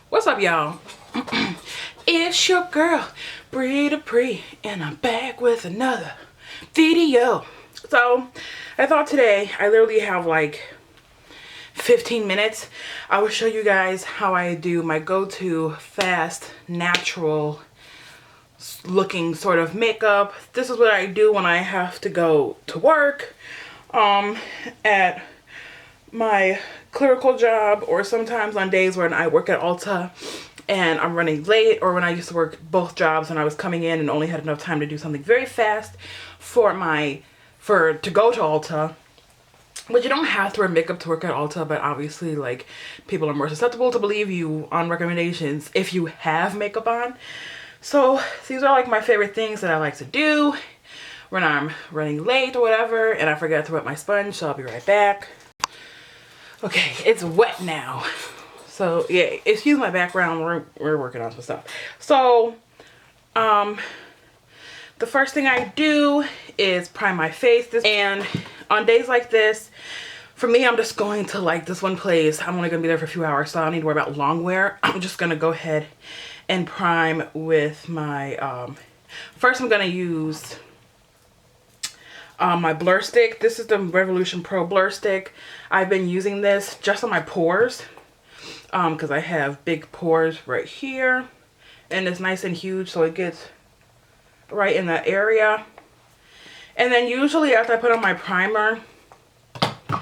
What's up, y'all? It's your girl, Bree, and I'm back with another video. So, I thought today, I literally have like 15 minutes. I will show you guys how I do my go-to fast, natural looking sort of makeup. This is what I do when I have to go to work at my clerical job, or sometimes on days when I work at Ulta and I'm running late, or when I used to work both jobs and I was coming in and only had enough time to do something very fast to go to Ulta. But you don't have to wear makeup to work at Ulta, but obviously, like, people are more susceptible to believe you on recommendations if you have makeup on. So these are like my favorite things that I like to do when I'm running late or whatever, and I forgot to wet my sponge, so I'll be right back. Okay, it's wet now. So yeah, excuse my background, we're working on some stuff. So, the first thing I do is prime my face. And on days like this, for me, I'm just going to like this one place. I'm only gonna be there for a few hours, so I don't need to worry about long wear. I'm just gonna go ahead and prime with my, first I'm gonna use my blur stick. This is the Revolution Pro blur stick. I've been using this just on my pores because I have big pores right here, and it's nice and huge, so it gets right in that area. And then usually after I put on my primer,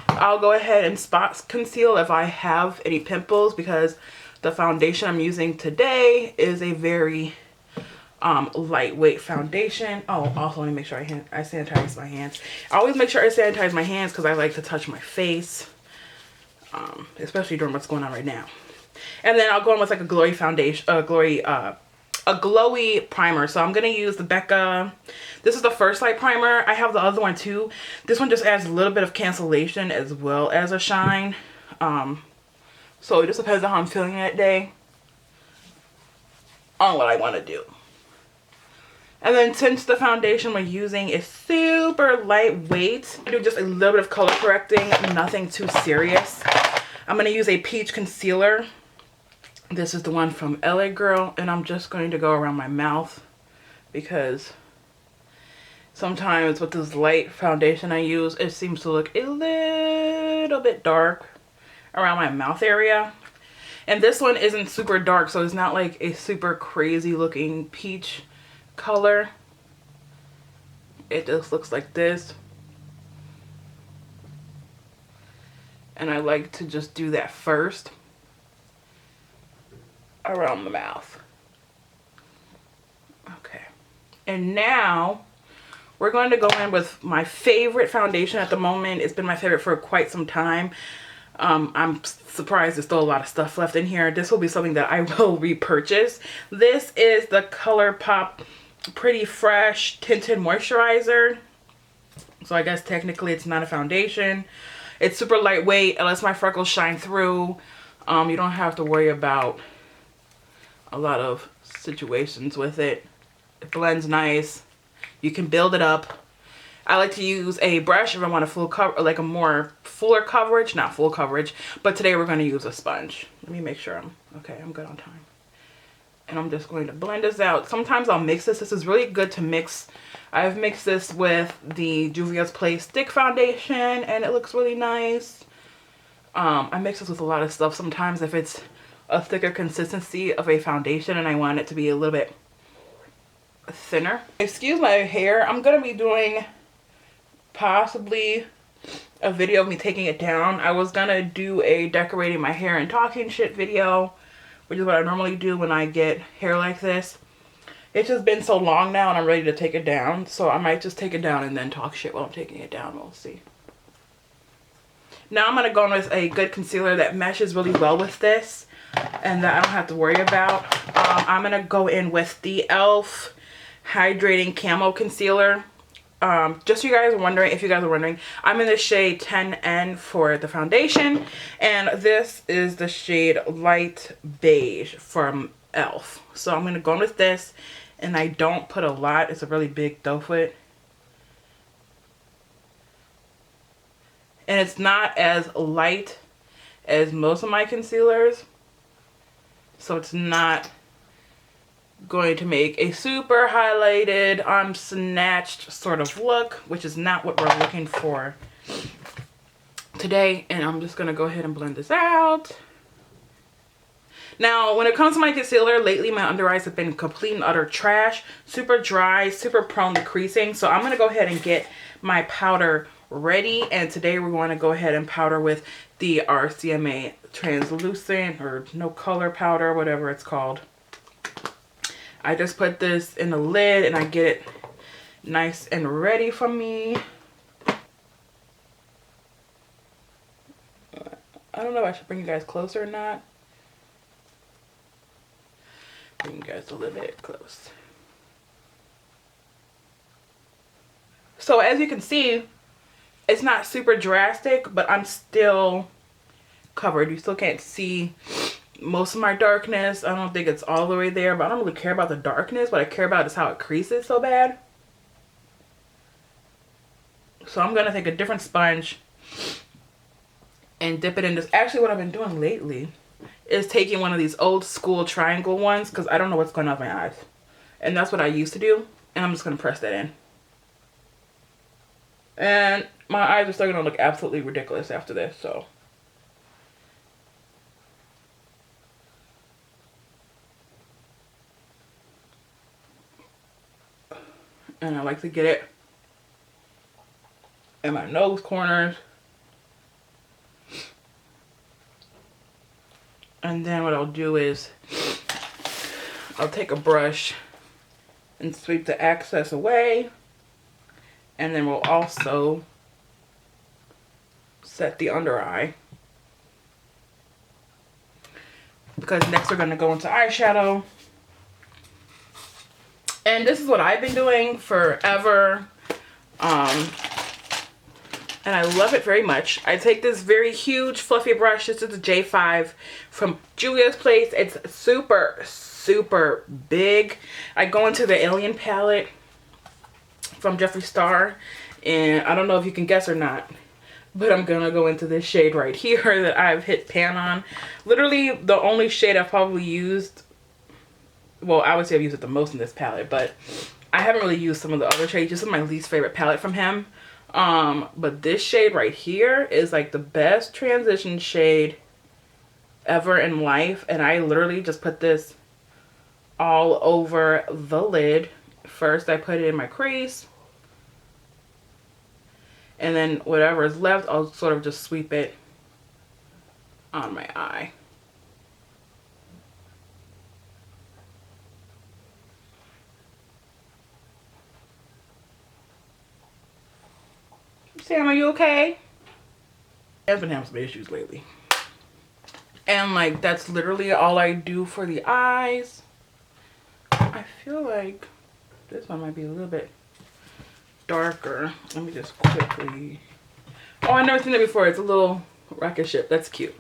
I'll go ahead and spot conceal if I have any pimples, because the foundation I'm using today is a very lightweight foundation. Oh, also let me make sure I sanitize my hands. I always make sure I sanitize my hands because I like to touch my face, especially during what's going on right now. And then I'll go in with like a glowy foundation, a glowy primer. So I'm gonna use the Becca. This is the First Light primer. I have the other one too. This one just adds a little bit of cancellation as well as a shine. So it just depends on how I'm feeling that day on what I want to do. And then since the foundation we're using is super lightweight, I do just a little bit of color correcting, nothing too serious. I'm going to use a peach concealer. This is the one from LA Girl, and I'm just going to go around my mouth because sometimes with this light foundation I use, it seems to look a little bit dark around my mouth area. And this one isn't super dark, so it's not like a super crazy looking peach color. It just looks like this, and I like to just do that first around the mouth. Okay, and now we're going to go in with my favorite foundation at the moment. It's been my favorite for quite some time. I'm surprised there's still a lot of stuff left in here. This will be something that I will repurchase. This is the ColourPop Pretty Fresh Tinted Moisturizer. So I guess technically it's not a foundation. It's super lightweight. It lets my freckles shine through. You don't have to worry about a lot of situations with it. It blends nice. You can build it up. I like to use a brush if I want a full cover, like a more fuller coverage, not full coverage, but today we're going to use a sponge. Let me make sure I'm good on time. And I'm just going to blend this out. Sometimes I'll mix this. This is really good to mix. I've mixed this with the Juvia's Place Stick Foundation, and it looks really nice. I mix this with a lot of stuff. Sometimes if it's a thicker consistency of a foundation and I want it to be a little bit thinner. Excuse my hair. I'm going to be doing possibly a video of me taking it down. I was going to do a decorating my hair and talking shit video, which is what I normally do when I get hair like this. It's just been so long now and I'm ready to take it down. So I might just take it down and then talk shit while I'm taking it down. We'll see. Now I'm going to go in with a good concealer that meshes really well with this and that I don't have to worry about. I'm going to go in with the e.l.f. Hydrating Camo Concealer. Just so you guys are wondering, if you guys are wondering, I'm in the shade 10N for the foundation, and this is the shade Light Beige from e.l.f. So I'm going to go in with this, and I don't put a lot. It's a really big doe foot. And it's not as light as most of my concealers. So it's not going to make a super highlighted, snatched sort of look, which is not what we're looking for today. And I'm just going to go ahead and blend this out. Now, when it comes to my concealer, lately my under eyes have been complete and utter trash. Super dry, super prone to creasing. So I'm going to go ahead and get my powder ready. And today we're going to go ahead and powder with the RCMA translucent or no color powder, whatever it's called. I just put this in the lid and I get it nice and ready for me. I don't know if I should bring you guys closer or not. Bring you guys a little bit close. So as you can see, it's not super drastic, but I'm still covered. You still can't see most of my darkness. I don't think it's all the way there, but I don't really care about the darkness. What I care about is how it creases so bad. So I'm gonna take a different sponge and dip it in this. Actually, what I've been doing lately is taking one of these old school triangle ones, because I don't know what's going on with my eyes. And that's what I used to do. And I'm just going to press that in. And my eyes are still going to look absolutely ridiculous after this, so. And I like to get it in my nose corners. And then what I'll do is I'll take a brush and sweep the excess away. And then we'll also set the under eye. Because next we're going to go into eyeshadow. And this is what I've been doing forever. And I love it very much. I take this very huge fluffy brush. This is a J5 from Julia's Place. It's super, super big. I go into the Alien palette from Jeffree Star. And I don't know if you can guess or not, but I'm going to go into this shade right here that I've hit pan on. Literally the only shade I've probably used. Well, I would say I've used it the most in this palette, but I haven't really used some of the other shades. This is my least favorite palette from him. But this shade right here is like the best transition shade ever in life. And I literally just put this all over the lid. First, I put it in my crease. And then whatever is left, I'll sort of just sweep it on my eye. Sam, are you okay? I've been having some issues lately. And like, that's literally all I do for the eyes. I feel like this one might be a little bit darker. Let me just quickly. Oh, I've never seen that before. It's a little rocket ship. That's cute.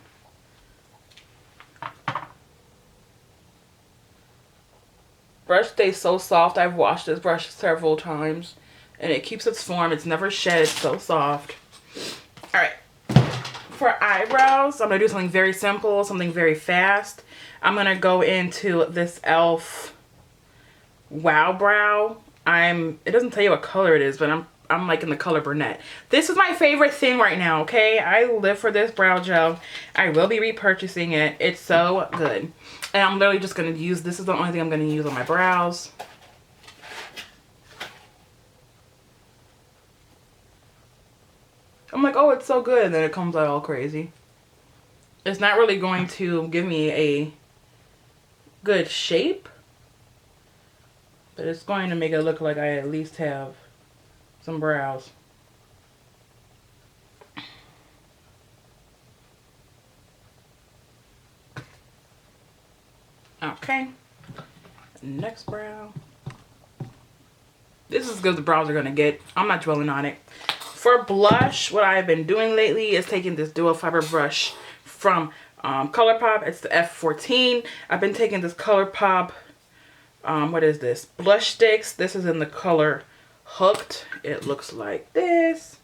Brush stays so soft. I've washed this brush several times. And it keeps its form. It's never shed. It's so soft. Alright. For eyebrows, I'm going to do something very simple. Something very fast. I'm going to go into this e.l.f. Wow Brow. It doesn't tell you what color it is, but I'm like in the color brunette. This is my favorite thing right now, okay? I live for this brow gel. I will be repurchasing it. It's so good. And I'm literally just going to use, this is the only thing I'm going to use on my brows. I'm like, oh, it's so good. And then it comes out all crazy. It's not really going to give me a good shape. But it's going to make it look like I at least have some brows. Okay. Next brow. This is as good as the brows are going to get. I'm not dwelling on it. For blush, what I've been doing lately is taking this dual fiber brush from ColourPop. It's the F14. I've been taking this ColourPop, what is this? Blush sticks. This is in the color Hooked. It looks like this.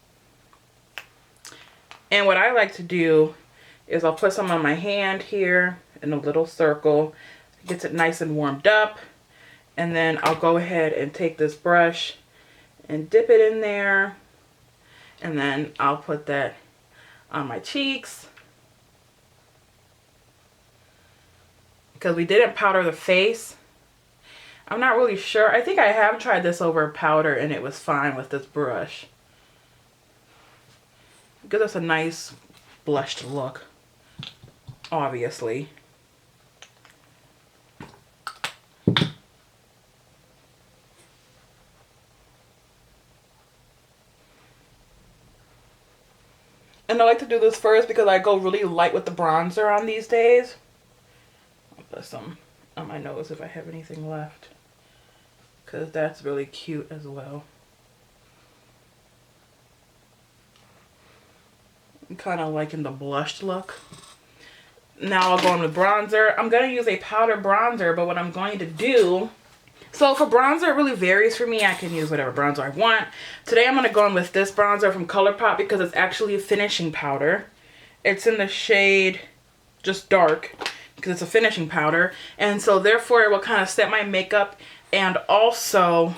And what I like to do is I'll put some on my hand here. in a little circle. Gets it nice and warmed up. And then I'll go ahead and take this brush and dip it in there. And then I'll put that on my cheeks. Because we didn't powder the face. I'm not really sure. I think I have tried this over powder and it was fine with this brush. Gives us a nice blushed look, obviously. And I like to do this first because I go really light with the bronzer on these days. I'll put some on my nose if I have anything left, because that's really cute as well. I'm kind of liking the blushed look. Now I'll go on with bronzer. I'm going to use a powder bronzer, but what I'm going to do... So for bronzer, it really varies for me. I can use whatever bronzer I want. Today I'm going to go in with this bronzer from ColourPop because it's actually a finishing powder. It's in the shade just dark because it's a finishing powder. And so therefore it will kind of set my makeup, and also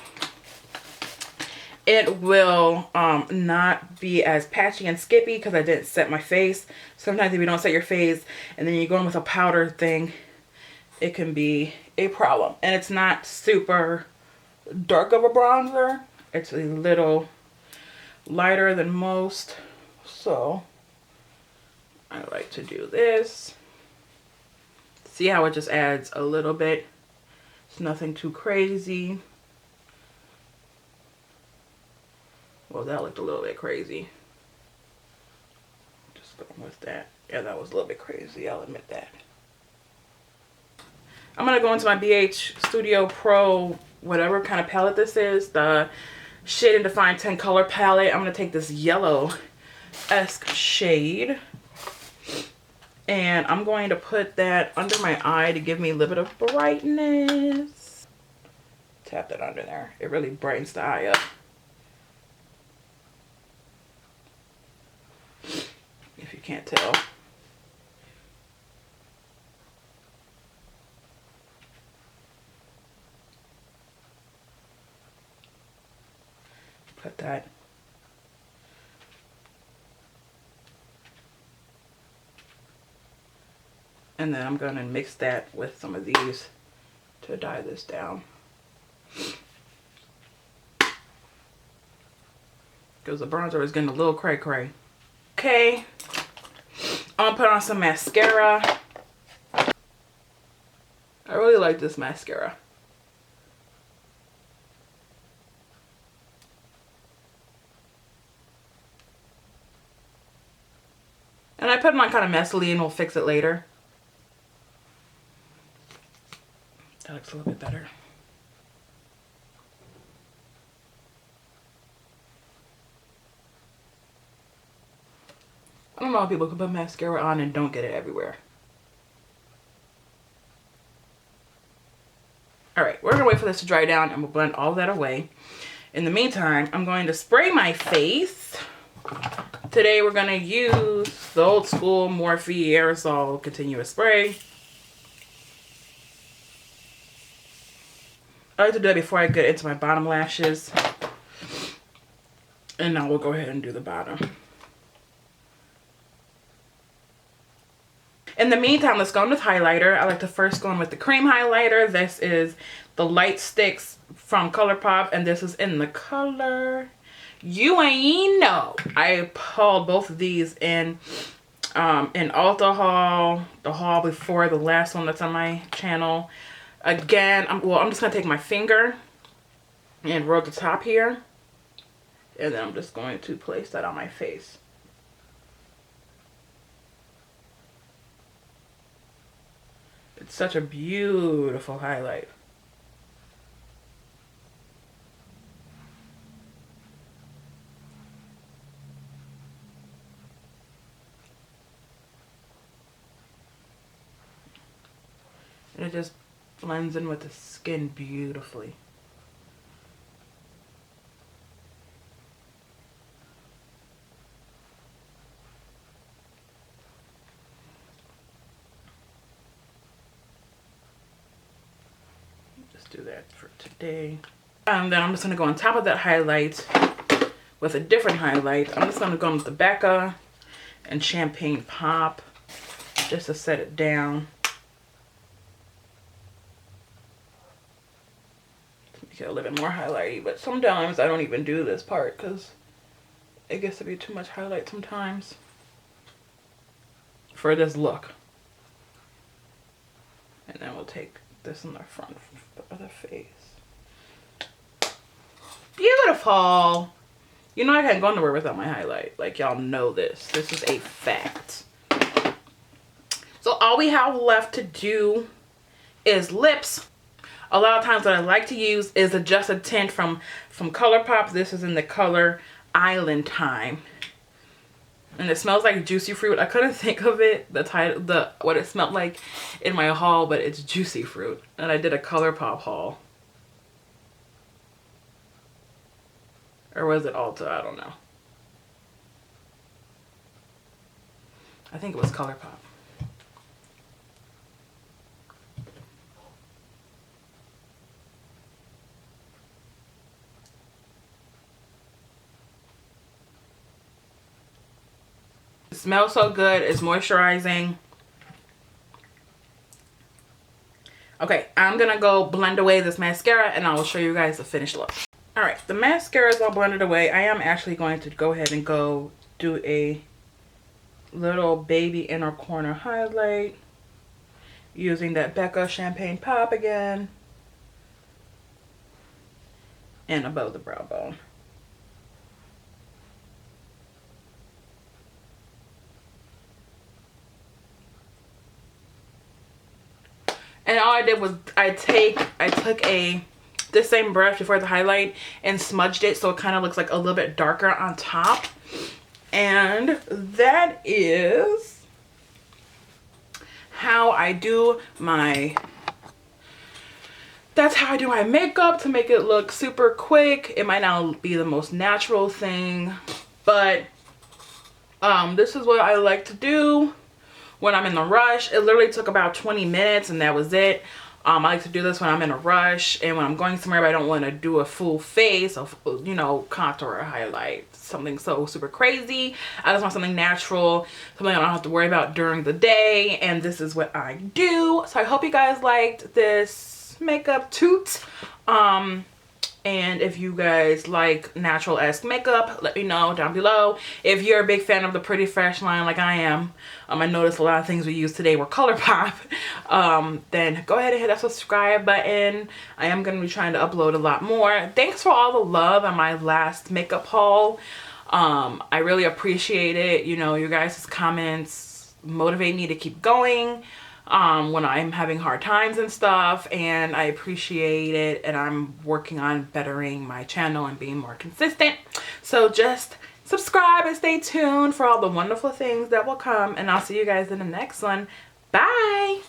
it will not be as patchy and skippy because I didn't set my face. Sometimes if you don't set your face and then you go in with a powder thing, it can be a problem. And it's not super dark of a bronzer. It's a little lighter than most. So I like to do this. See how it just adds a little bit. It's nothing too crazy. Well, that looked a little bit crazy. Just going with that. Yeah, that was a little bit crazy. I'll admit that. I'm going to go into my BH Studio Pro, whatever kind of palette this is, the Shade and Define 10 color palette. I'm going to take this yellow-esque shade, and I'm going to put that under my eye to give me a little bit of brightness. Tap that under there. It really brightens the eye up. If you can't tell. Put that. And then I'm going to mix that with some of these to dye this down. Because the bronzer is getting a little cray-cray. Okay. I'm going to put on some mascara. I really like this mascara. And I put mine kind of messily and we'll fix it later. That looks a little bit better. I don't know how people can put mascara on and don't get it everywhere. Alright, we're going to wait for this to dry down and we'll blend all that away. In the meantime, I'm going to spray my face. Today we're going to use the old school Morphe aerosol continuous spray. I like to do that before I get into my bottom lashes. And now we'll go ahead and do the bottom. In the meantime, let's go in with highlighter. I like to first go in with the cream highlighter. This is the Light Sticks from ColourPop, and this is in the color You Ain't Know. I hauled both of these in Ulta haul, the haul before the last one that's on my channel. Again, I'm just going to take my finger and rub the top here. And then I'm just going to place that on my face. It's such a beautiful highlight. And it just blends in with the skin beautifully. do that for today. And then I'm just going to go on top of that highlight with a different highlight. I'm just going to go with the Becca and Champagne Pop just to set it down. Make it a little bit more highlighty, but sometimes I don't even do this part because it gets to be too much highlight sometimes for this look. And then we'll take this in the front of the face. Beautiful. You know I can't go nowhere without my highlight. Like, y'all know this. This is a fact. So all we have left to do is lips. A lot of times what I like to use is a Just a Tint from ColourPop. This is in the color Island Time. And it smells like juicy fruit. I couldn't think of it, what it smelled like in my haul, but it's juicy fruit. And I did a ColourPop haul. Or was it Ulta? I don't know. I think it was ColourPop. It smells so good. It's moisturizing. Okay, I'm gonna go blend away this mascara and I will show you guys the finished look. All right, the mascara is all blended away. I am actually going to go ahead and go do a little baby inner corner highlight using that Becca Champagne Pop again and above the brow bone. And all I did was I took this same brush before the highlight and smudged it so it kind of looks like a little bit darker on top. And that is how I do my makeup to make it look super quick. It might not be the most natural thing, but this is what I like to do when I'm in a rush. It literally took about 20 minutes and that was it. I like to do this when I'm in a rush and when I'm going somewhere but I don't want to do a full face of, you know, contour or highlight, something so super crazy. I just want something natural, something I don't have to worry about during the day, and this is what I do. So I hope you guys liked this makeup toot. And if you guys like natural-esque makeup, let me know down below. If you're a big fan of the Pretty Fresh line like I am, I noticed a lot of things we used today were ColourPop, then go ahead and hit that subscribe button. I am going to be trying to upload a lot more. Thanks for all the love on my last makeup haul. I really appreciate it. You know, you guys' comments motivate me to keep going when I'm having hard times and stuff, and I appreciate it, and I'm working on bettering my channel and being more consistent. So just subscribe and stay tuned for all the wonderful things that will come, and I'll see you guys in the next one. Bye.